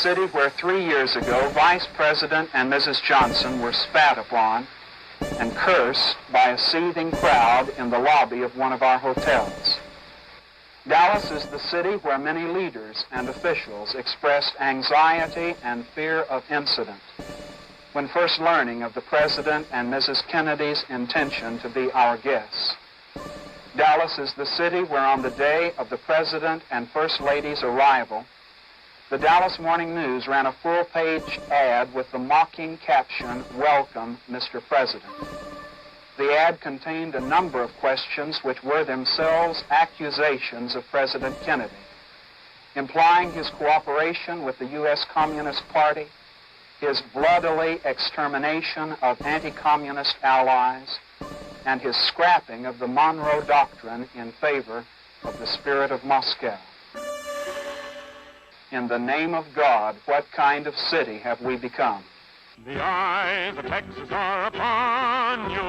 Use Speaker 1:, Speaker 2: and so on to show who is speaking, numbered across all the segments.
Speaker 1: city where 3 years ago Vice President and Mrs. Johnson were spat upon and cursed by a seething crowd in the lobby of one of our hotels. Dallas is the city where many leaders and officials expressed anxiety and fear of incident when first learning of the President and Mrs. Kennedy's intention to be our guests. Dallas is the city where on the day of the President and First Lady's arrival, the Dallas Morning News ran a full-page ad with the mocking caption, "Welcome, Mr. President." The ad contained a number of questions which were themselves accusations of President Kennedy, implying his cooperation with the U.S. Communist Party, his bloodily extermination of anti-communist allies, and his scrapping of the Monroe Doctrine in favor of the spirit of Moscow. In the name of God, what kind of city have we become?
Speaker 2: The eyes of Texas are upon you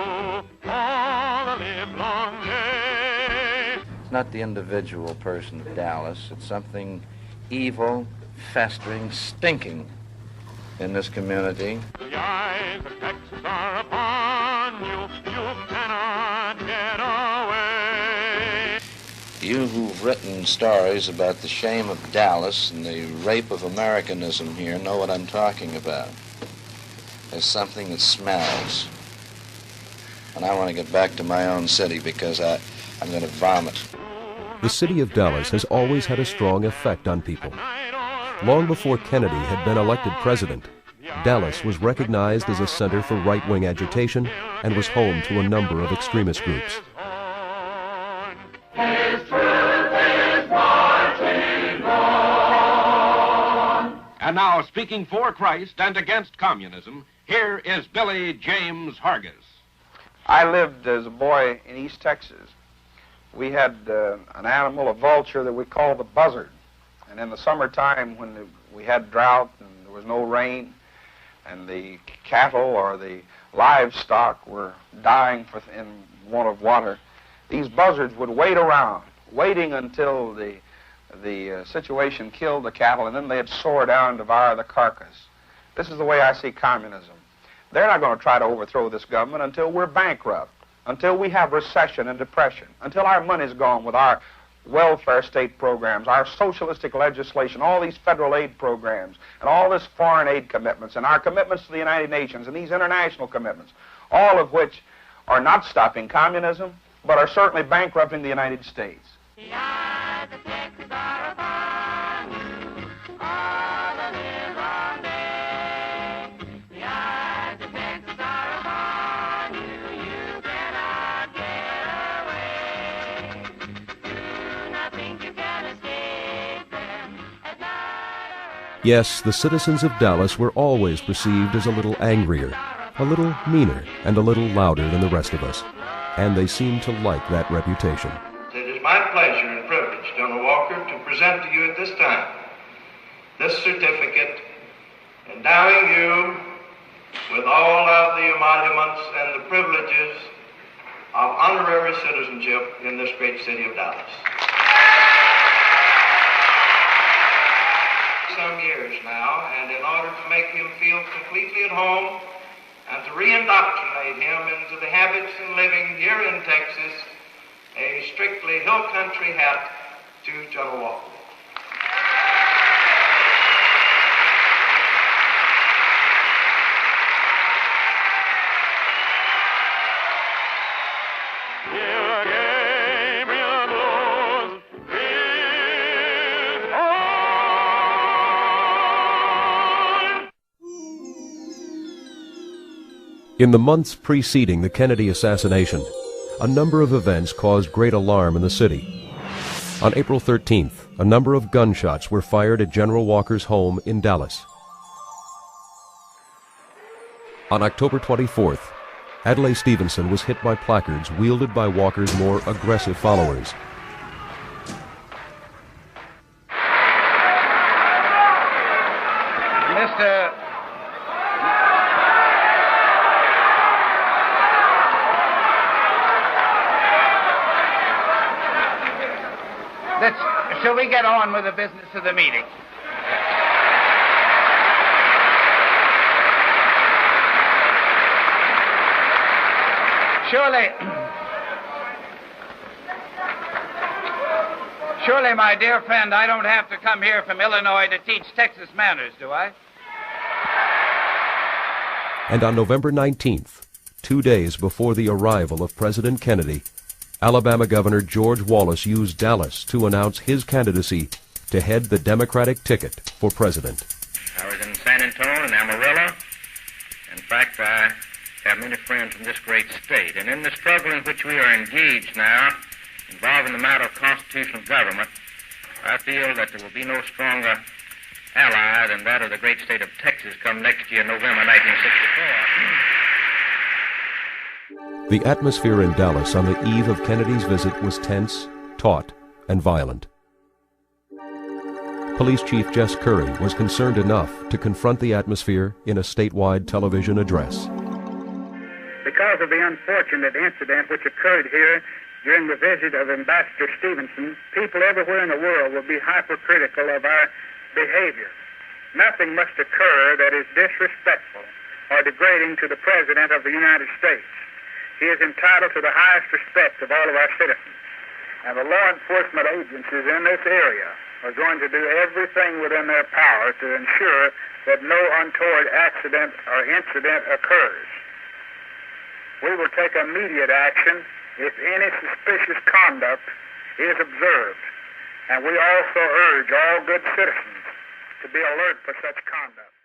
Speaker 2: all the livelong day.
Speaker 3: It's not the individual person of Dallas. It's something evil, festering, stinking in this community.
Speaker 2: The eyes of Texas are upon you. You cannot get away.
Speaker 3: You who've written stories about the shame of Dallas and the rape of Americanism here know what I'm talking about. There's something that smells. And I want to get back to my own city because I'm going to vomit.
Speaker 4: The city of Dallas has always had a strong effect on people. Long before Kennedy had been elected president, Dallas was recognized as a center for right-wing agitation and was home to a number of extremist groups.
Speaker 5: And now, speaking for Christ and against communism, here is Billy James Hargis.
Speaker 6: I lived as a boy in East Texas. We had an animal, a vulture, that we called the buzzard. And in the summertime, when we had drought and there was no rain, and the cattle or the livestock were dying in want of water, these buzzards would wait around, waiting until the situation killed the cattle, and then they'd soar down and devour the carcass. This is the way I see communism. They're not going to try to overthrow this government until we're bankrupt, until we have recession and depression, until our money's gone with our welfare state programs, our socialistic legislation, all these federal aid programs, and all this foreign aid commitments, and our commitments to the United Nations, and these international commitments, all of which are not stopping communism, but are certainly bankrupting the United States.
Speaker 2: The eyes of Texas are upon you all the livelong day. The eyes of Texas are upon you, you cannot get away. Do not think you can escape them at night.
Speaker 4: Yes, the citizens of Dallas were always perceived as a little angrier, a little meaner, and a little louder than the rest of us. And they seemed to like that reputation.
Speaker 7: It is my pleasure and privilege, General Walker, to present to you at this time this certificate endowing you with all of the emoluments and the privileges of honorary citizenship in this great city of Dallas. Some years now, and in order to make him feel completely at home and to re-indoctrinate him into the habits of living here in Texas, a strictly hill country hat to General Walker.
Speaker 2: Here Gabriel blows his horn.
Speaker 4: In the months preceding the Kennedy assassination, a number of events caused great alarm in the city. On April 13th, a number of gunshots were fired at General Walker's home in Dallas. On October 24th, Adlai Stevenson was hit by placards wielded by Walker's more aggressive followers.
Speaker 8: Shall we get on with the business of the meeting? Surely, my dear friend, I don't have to come here from Illinois to teach Texas manners, do I?
Speaker 4: And on November 19th, 2 days before the arrival of President Kennedy, Alabama Governor George Wallace used Dallas to announce his candidacy to head the Democratic ticket for president.
Speaker 9: I was in San Antonio and Amarillo. In fact, I have many friends from this great state. And in the struggle in which we are engaged now, involving the matter of constitutional government, I feel that there will be no stronger ally than that of the great state of Texas come next year, November 1964.
Speaker 4: The atmosphere in Dallas on the eve of Kennedy's visit was tense, taut, and violent. Police Chief Jess Curry was concerned enough to confront the atmosphere in a statewide television address.
Speaker 10: Because of the unfortunate incident which occurred here during the visit of Ambassador Stevenson, people everywhere in the world will be hypercritical of our behavior. Nothing must occur that is disrespectful or degrading to the President of the United States. He is entitled to the highest respect of all of our citizens. And the law enforcement agencies in this area are going to do everything within their power to ensure that no untoward accident or incident occurs. We will take immediate action if any suspicious conduct is observed, and we also urge all good citizens to be alert for such conduct.